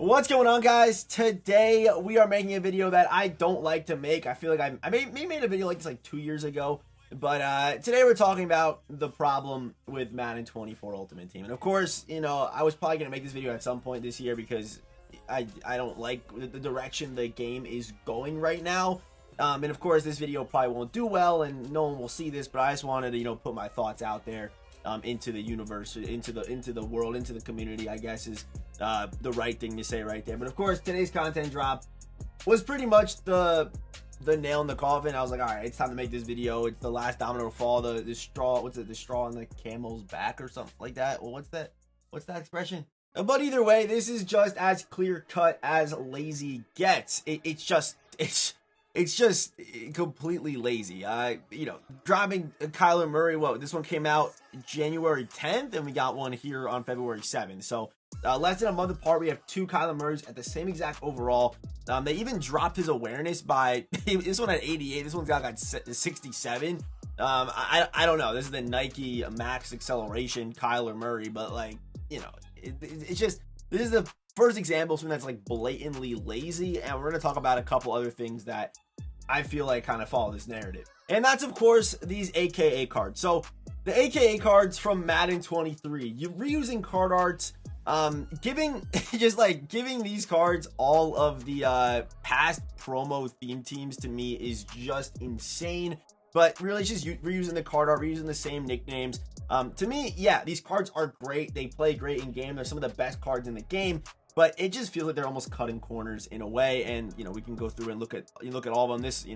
What's going on, guys? Today we are making a video that I don't like to make. I feel like I made a video like this like 2 years ago, but today we're talking about the problem with Madden 24 Ultimate Team. And of course, you know, I was probably gonna make this video at some point this year because I don't like the direction the game is going right now. And of course, this video probably won't do well, and no one will see this. But I just wanted to, put my thoughts out there. Into the universe, into the world, into the community, I guess is the right thing to say right there. But of course, today's content drop was pretty much the nail in the coffin. I was like, all right, it's time to make this video. It's the last domino to fall. The straw, what's it? The straw on the camel's back or something like that. Well, what's that expression? But either way, this is just as clear cut as lazy gets. It's just completely lazy. Dropping Kyler Murray. This one came out January 10th, and we got one here on February 7th. So less than a month apart, we have two Kyler Murrays at the same exact overall. They even dropped his awareness by this one at 88. This one's got 67. I don't know. This is the Nike Max Acceleration Kyler Murray, but it's just, this is the first example of something that's like blatantly lazy, and we're going to talk about a couple other things that I feel like kind of follow this narrative. And that's, of course, these AKA cards. So the AKA cards from Madden 23, you're reusing card arts, giving these cards all of the past promo theme teams to me is just insane. But really, it's just reusing the card art, reusing the same nicknames. To me, yeah, these cards are great. They play great in game. They're some of the best cards in the game. But it just feels like they're almost cutting corners in a way. And, we can go through and look at all of them. This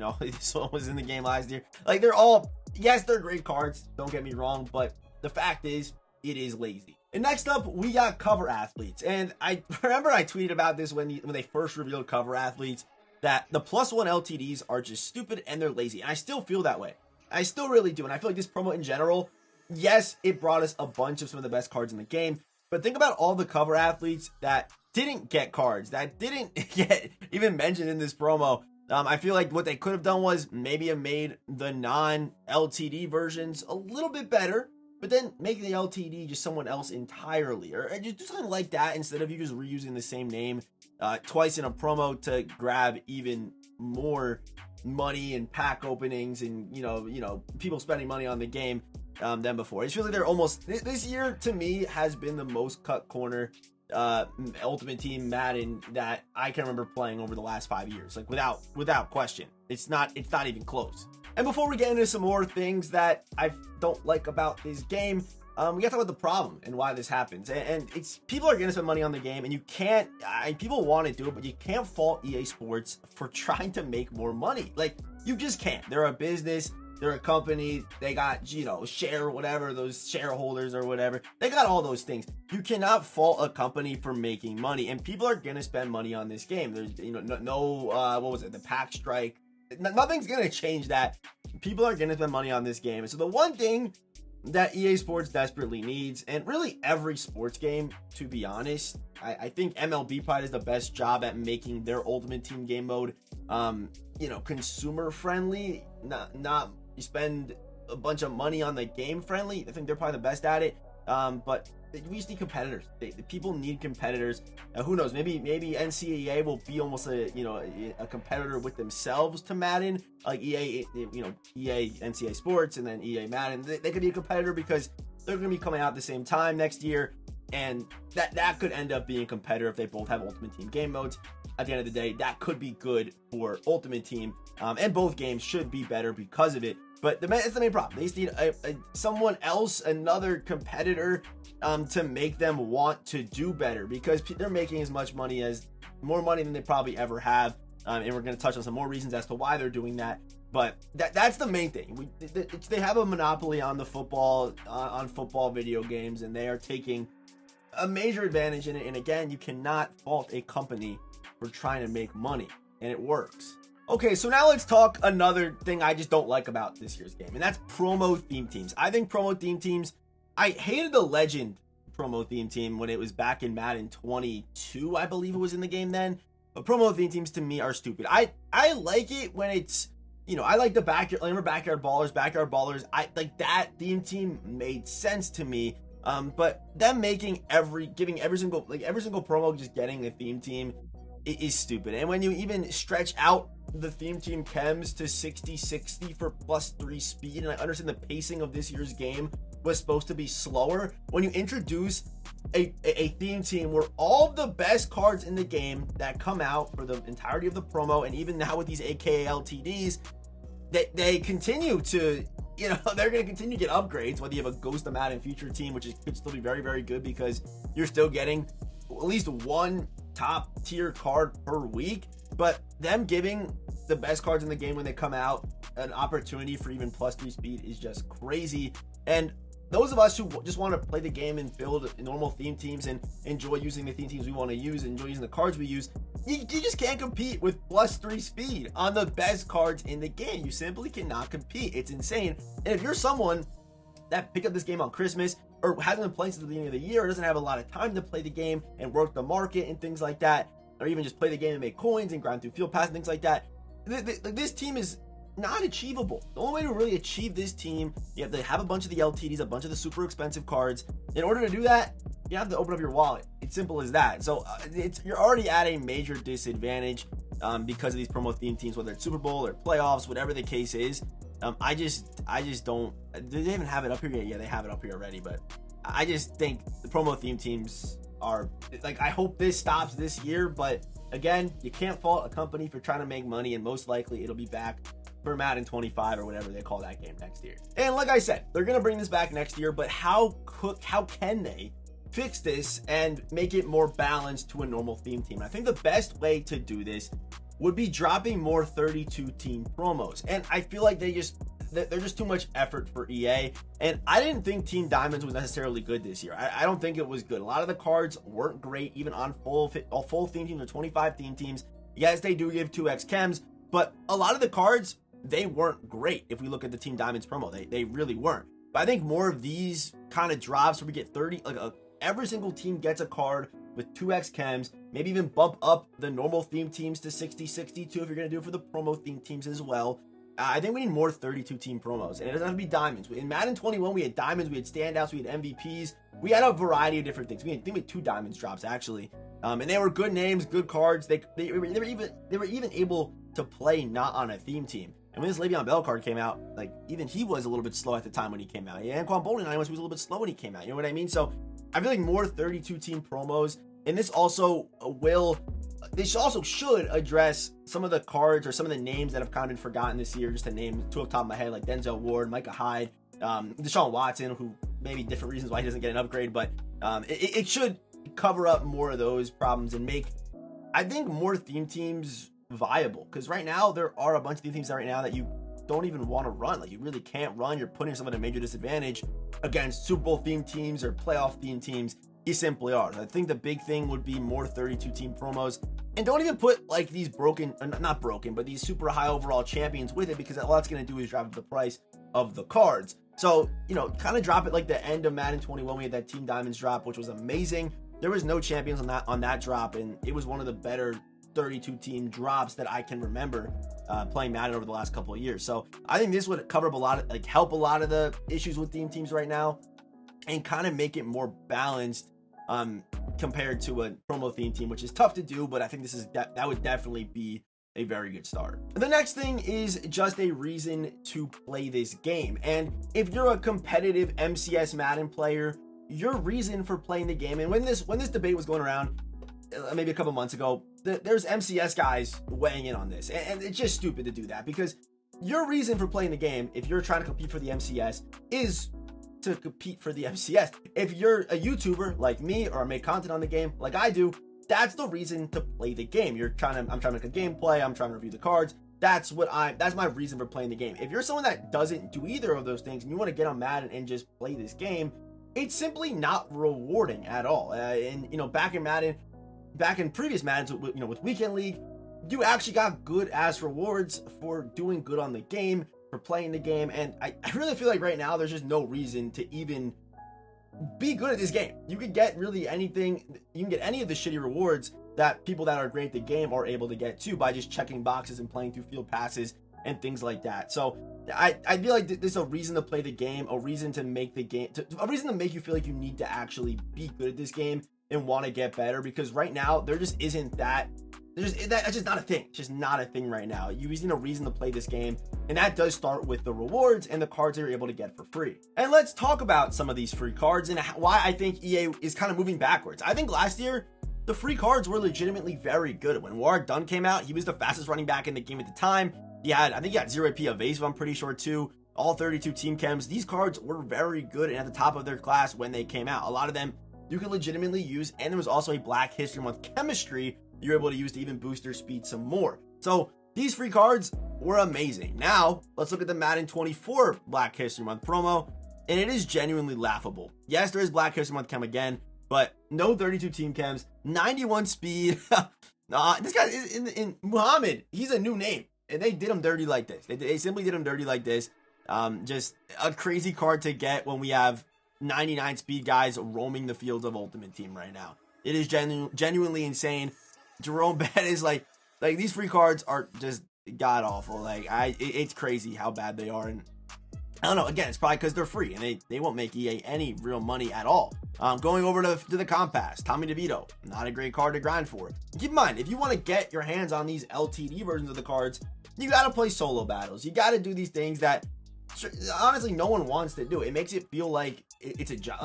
one was in the game last year. Like, they're all, yes, they're great cards. Don't get me wrong. But the fact is, it is lazy. And next up, we got cover athletes. And I remember I tweeted about this when they first revealed cover athletes, that the +1 LTDs are just stupid and they're lazy. And I still feel that way. I still really do. And I feel like this promo in general, yes, it brought us a bunch of some of the best cards in the game. But think about all the cover athletes that didn't get cards, that didn't get even mentioned in this promo. I feel like what they could have done was maybe have made the non-LTD versions a little bit better, but then make the LTD just someone else entirely, or just do something like that instead of you just reusing the same name twice in a promo to grab even more money and pack openings and people spending money on the game than before. It's really, they're almost, this year to me has been the most cut corner Ultimate Team Madden that I can remember playing over the last 5 years, like without question. It's not even close. And before we get into some more things that I don't like about this game, we gotta talk about the problem and why this happens. And it's, people are gonna spend money on the game, and you can't, people want to do it, but you can't fault EA Sports for trying to make more money. Like, you just can't. They're a business. They're a company. They got, share whatever, those shareholders or whatever. They got all those things. You cannot fault a company for making money, and people are gonna spend money on this game. There's, what was it? The pack strike. Nothing's gonna change that. People are gonna spend money on this game. And so the one thing that EA Sports desperately needs, and really every sports game, to be honest, I think MLB probably does the best job at making their Ultimate Team game mode, consumer friendly, not you spend a bunch of money on the game friendly. I think they're probably the best at it. But we just need competitors. The people need competitors. Who knows? Maybe NCAA will be almost a competitor with themselves to Madden, like EA NCAA Sports, and then EA Madden. They could be a competitor because they're going to be coming out at the same time next year, and that could end up being a competitor if they both have Ultimate Team game modes. At the end of the day, that could be good for Ultimate Team, and both games should be better because of it. But it's the main problem. They just need someone else, another competitor, to make them want to do better, because they're making as much money, more money than they probably ever have. And we're going to touch on some more reasons as to why they're doing that. But that's the main thing. They have a monopoly on the football, on football video games, and they are taking a major advantage in it. And again, you cannot fault a company for trying to make money, and it works. Okay, so now let's talk another thing I just don't like about this year's game, and that's promo theme teams. I think promo theme teams, I hated the Legend promo theme team when it was back in Madden 22, I believe it was in the game then. But promo theme teams to me are stupid. I like it when it's, I like the backyard, I remember backyard ballers. I like that theme team made sense to me. But them giving every single promo just getting a theme team is stupid. And when you even stretch out the theme team chems to 60-60 for +3 speed, and I understand the pacing of this year's game was supposed to be slower, when you introduce a theme team where all of the best cards in the game that come out for the entirety of the promo, and even now with these AKA LTDs, they continue to, they're going to continue to get upgrades, whether you have a Ghost of Madden Future team, which could still be very, very good because you're still getting at least one top tier card per week. But them giving the best cards in the game when they come out an opportunity for even +3 speed is just crazy. And those of us who just want to play the game and build normal theme teams and enjoy using the theme teams we want to use and enjoy using the cards we use, you just can't compete with +3 speed on the best cards in the game. You simply cannot compete. It's insane. And if you're someone that picked up this game on Christmas or hasn't been playing since the beginning of the year, or doesn't have a lot of time to play the game and work the market and things like that, or even just play the game and make coins and grind through field pass and things like that, this team is not achievable. The only way to really achieve this team, you have to have a bunch of the LTDs, a bunch of the super expensive cards. In order to do that, you have to open up your wallet. It's simple as that. So you're already at a major disadvantage because of these promo theme teams, whether it's Super Bowl or playoffs, whatever the case is. I just don't. Do they even have it up here yet? Yeah, they have it up here already. But I just think the promo theme teams are like, I hope this stops this year. But again, you can't fault a company for trying to make money, and most likely it'll be back for Madden 25 or whatever they call that game next year. And like I said, they're gonna bring this back next year. But how can they fix this and make it more balanced to a normal theme team? I think the best way to do this would be dropping more 32 team promos. And I feel like they're just too much effort for EA. And I didn't think Team Diamonds was necessarily good this year. I don't think it was good. A lot of the cards weren't great, even on full theme teams or 25 theme teams. Yes, they do give 2x chems, but a lot of the cards, they weren't great. If we look at the Team Diamonds promo, they really weren't. But I think more of these kind of drops where we get 30, every single team gets a card with 2x chems, maybe even bump up the normal theme teams to 60-62 if you're going to do it for the promo theme teams as well. I think we need more 32 team promos, and it doesn't have to be diamonds. In Madden 21, we had diamonds, we had standouts, we had MVPs. We had a variety of different things. I think we had 2 diamonds drops actually, and they were good names, good cards. They were even able to play not on a theme team. And when this Le'Veon Bell card came out, like, even he was a little bit slow at the time when he came out. Yeah, Anquan Bolden was a little bit slow when he came out. You know what I mean? So I feel like more 32 team promos, and this also should address some of the cards or some of the names that have kind of been forgotten this year. Just to name 2 off the top of my head, like Denzel Ward, Micah Hyde, Deshaun Watson, who maybe different reasons why he doesn't get an upgrade, but it should cover up more of those problems and make, I think, more theme teams viable. Because right now there are a bunch of theme teams right now that you don't even want to run. Like, you really can't run. You're putting yourself at a major disadvantage against Super Bowl theme teams or playoff theme teams. You simply are. I think the big thing would be more 32 team promos, and don't even put like these not broken, but these super high overall champions with it, because all that's going to do is drive up the price of the cards. So, kind of drop it like the end of Madden 21. We had that Team Diamonds drop, which was amazing. There was no champions on that drop, and it was one of the better 32 team drops that I can remember playing Madden over the last couple of years. So I think this would cover up a lot of, like, help a lot of the issues with theme teams right now, and kind of make it more balanced compared to a promo theme team, which is tough to do, but I think that would definitely be a very good start. The next thing is just a reason to play this game. And if you're a competitive MCS Madden player, your reason for playing the game, and when this debate was going around maybe a couple months ago, there's MCS guys weighing in on this, and it's just stupid to do that, because your reason for playing the game, if you're trying to compete for the MCS, is to compete for the MCS. If you're a YouTuber like me, or make content on the game like I do, that's the reason to play the game. I'm trying to make a gameplay, I'm trying to review the cards. That's my reason for playing the game. If you're someone that doesn't do either of those things, and you want to get on Madden and just play this game, it's simply not rewarding at all. And back in Madden, back in previous Maddens, with Weekend League, you actually got good ass rewards for doing good on the game, for playing the game. And I really feel like right now there's just no reason to even be good at this game. You can get really anything. You can get any of the shitty rewards that people that are great at the game are able to get too, by just checking boxes and playing through field passes and things like that. So I feel like there's a reason to play the game, a reason to make the game, a reason to make you feel like you need to actually be good at this game and want to get better, because right now there just isn't that. That's just not a thing. It's just not a thing right now. You just need a reason to play this game, and that does start with the rewards and the cards that you're able to get for free. And let's talk about some of these free cards and why I think EA is kind of moving backwards. I think last year, the free cards were legitimately very good. When Warwick Dunn came out, he was the fastest running back in the game at the time. I think he had 0 AP evasive, I'm pretty sure, too. All 32 team chems. These cards were very good and at the top of their class when they came out. A lot of them you could legitimately use, and there was also a Black History Month chemistry you're able to use to even boost their speed some more. So these free cards were amazing. Now, let's look at the Madden 24 Black History Month promo, and it is genuinely laughable. Yes, there is Black History Month chem again, but no 32 team chems, 91 speed. This guy is in Muhammad, he's a new name, and they did him dirty like this. They simply did him dirty like this. Just a crazy card to get when we have 99 speed guys roaming the fields of Ultimate Team right now. It is genuinely insane. Jerome Bettis, like these free cards are just god awful. It's crazy how bad they are, and I don't know. Again, it's probably because they're free and they won't make EA any real money at all. Going over to the Compass, Tommy DeVito, not a great card to grind for. Keep in mind, if you want to get your hands on these LTD versions of the cards, you got to play solo battles. You got to do these things that honestly no one wants to do. It makes it feel like it's a job,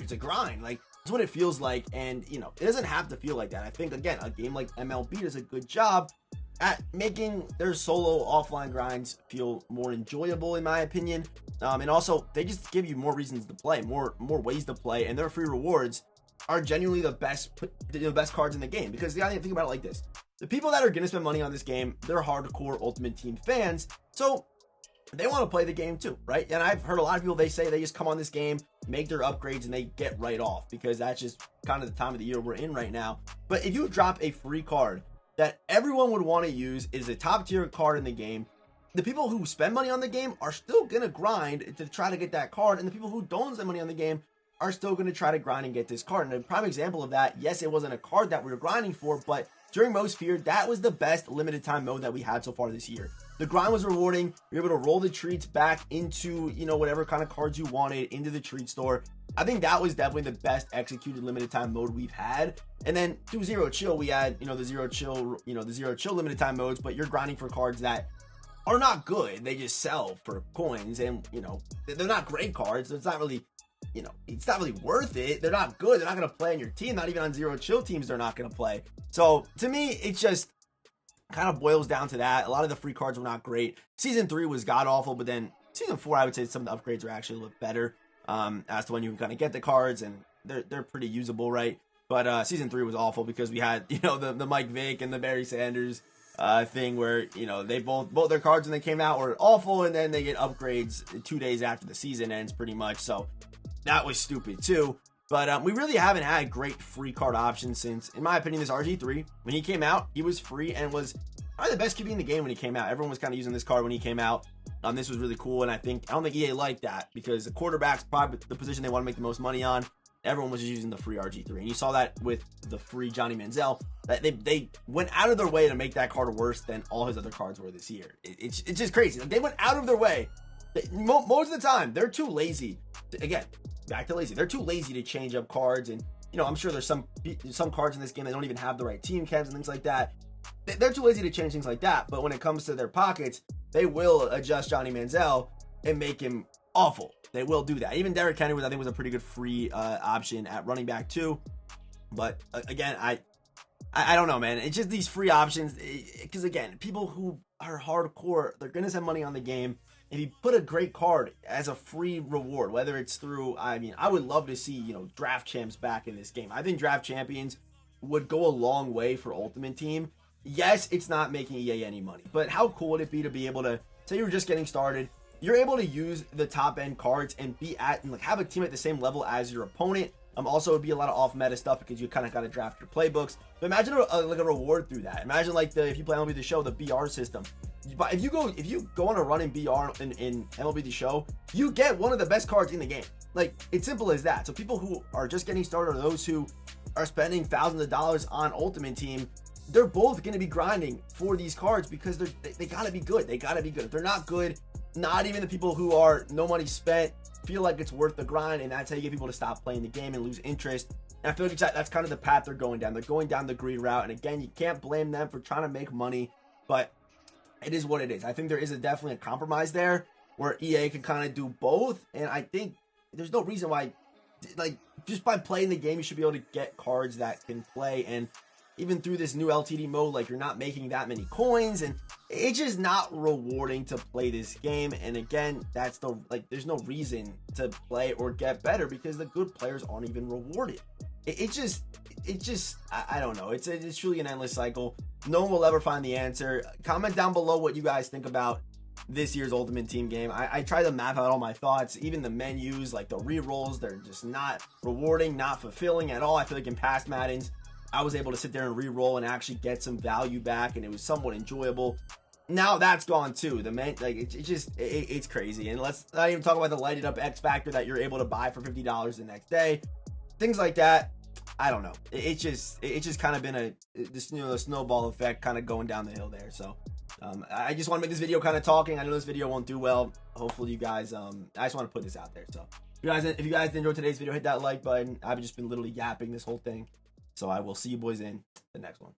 it's a grind. That's what it feels like, and it doesn't have to feel like that. I think, again, a game like MLB does a good job at making their solo offline grinds feel more enjoyable, in my opinion. And also, they just give you more reasons to play, more ways to play, and their free rewards are genuinely the best cards in the game. Because you gotta think about it like this: the people that are gonna spend money on this game, they're hardcore Ultimate Team fans, so they want to play the game too, right? And I've heard a lot of people, they say they just come on this game, make their upgrades, and they get right off, because that's just kind of the time of the year we're in right now. But if you drop a free card that everyone would want to use, is a top tier card in the game, the people who spend money on the game are still going to grind to try to get that card, and the people who don't spend money on the game are still going to try to grind and get this card. And a prime example of that, yes, it wasn't a card that we were grinding for, but during Most Feared, that was the best limited time mode that we had so far this year. The grind was rewarding. You're able to roll the treats back into, whatever kind of cards you wanted into the treat store. I think that was definitely the best executed limited time mode we've had. And then through Zero Chill, we had, the Zero Chill limited time modes, but you're grinding for cards that are not good. They just sell for coins, and, they're not great cards. It's not really, it's not really worth it. They're not good. They're not going to play on your team. Not even on Zero Chill teams, they're not going to play. So to me, it's just kind of boils down to that. A lot of the free cards were not great. Season 3 was god awful, but then Season 4, I would say some of the upgrades are actually a little better as to when you can kind of get the cards, and they're pretty usable, right? But Season 3 was awful because we had, the Mike Vick and the Barry Sanders thing where, they both their cards when they came out were awful, and then they get upgrades 2 days after the season ends, pretty much. So that was stupid too. But we really haven't had great free card options since, in my opinion, this RG3. When he came out, he was free and was probably the best QB in the game when he came out. Everyone was kind of using this card when he came out. This was really cool, and I don't think EA liked that, because the quarterback's probably the position they want to make the most money on. Everyone was just using the free RG3, and you saw that with the free Johnny Manziel. That they went out of their way to make that card worse than all his other cards were this year. It's just crazy. They went out of their way. Most of the time, they're too lazy. Again, back to lazy. They're too lazy to change up cards, and I'm sure there's some cards in this game that don't even have the right team chems and things like that. They're too lazy to change things like that. But when it comes to their pockets, they will adjust Johnny Manziel and make him awful. They will do that. Even Derrick Henry, I think, was a pretty good free option at running back too. But again, I don't know, man. It's just these free options, because again, people who are hardcore, they're gonna spend money on the game. If you put a great card as a free reward, whether it's through, I would love to see, draft champs back in this game. I think draft champions would go a long way for Ultimate Team. Yes, it's not making EA any money, but how cool would it be to be able to, say you were just getting started, you're able to use the top end cards and be at, and have a team at the same level as your opponent. Also, it'd be a lot of off meta stuff because you kind of got to draft your playbooks. But imagine a reward through that. Imagine if you play MLB The Show, the BR system. If you go on a run in BR in MLB The Show, you get one of the best cards in the game. It's simple as that. So people who are just getting started, or those who are spending thousands of dollars on Ultimate Team, they're both going to be grinding for these cards because they got to be good. They got to be good. If they're not good, not even the people who are no money spent feel like it's worth the grind, and that's how you get people to stop playing the game and lose interest. And I feel like that's kind of the path they're going down. They're going down the greed route, and again, you can't blame them for trying to make money, but it is what it is. I think there is definitely a compromise there where EA can kind of do both, and I think there's no reason why, like, just by playing the game, you should be able to get cards that can play. And even through this new LTD mode, like, you're not making that many coins, and it's just not rewarding to play this game. And again, that's there's no reason to play or get better because the good players aren't even rewarded. It just I don't know. It's truly an endless cycle. No one will ever find the answer. Comment down below what you guys think about this year's Ultimate Team game. I try to map out all my thoughts. Even the menus, like the re-rolls, they're just not rewarding, not fulfilling at all. I feel like in past Maddens, I was able to sit there and re-roll and actually get some value back, and it was somewhat enjoyable. Now that's gone too. It's crazy. And let's not even talk about the lighted up X Factor that you're able to buy for $50 the next day. Things like that. I don't know. It's just kind of been a snowball effect kind of going down the hill there. So I just want to make this video kind of talking. I know this video won't do well. Hopefully you guys, I just want to put this out there. So if you guys enjoyed today's video, hit that like button. I've just been literally yapping this whole thing. So I will see you boys in the next one.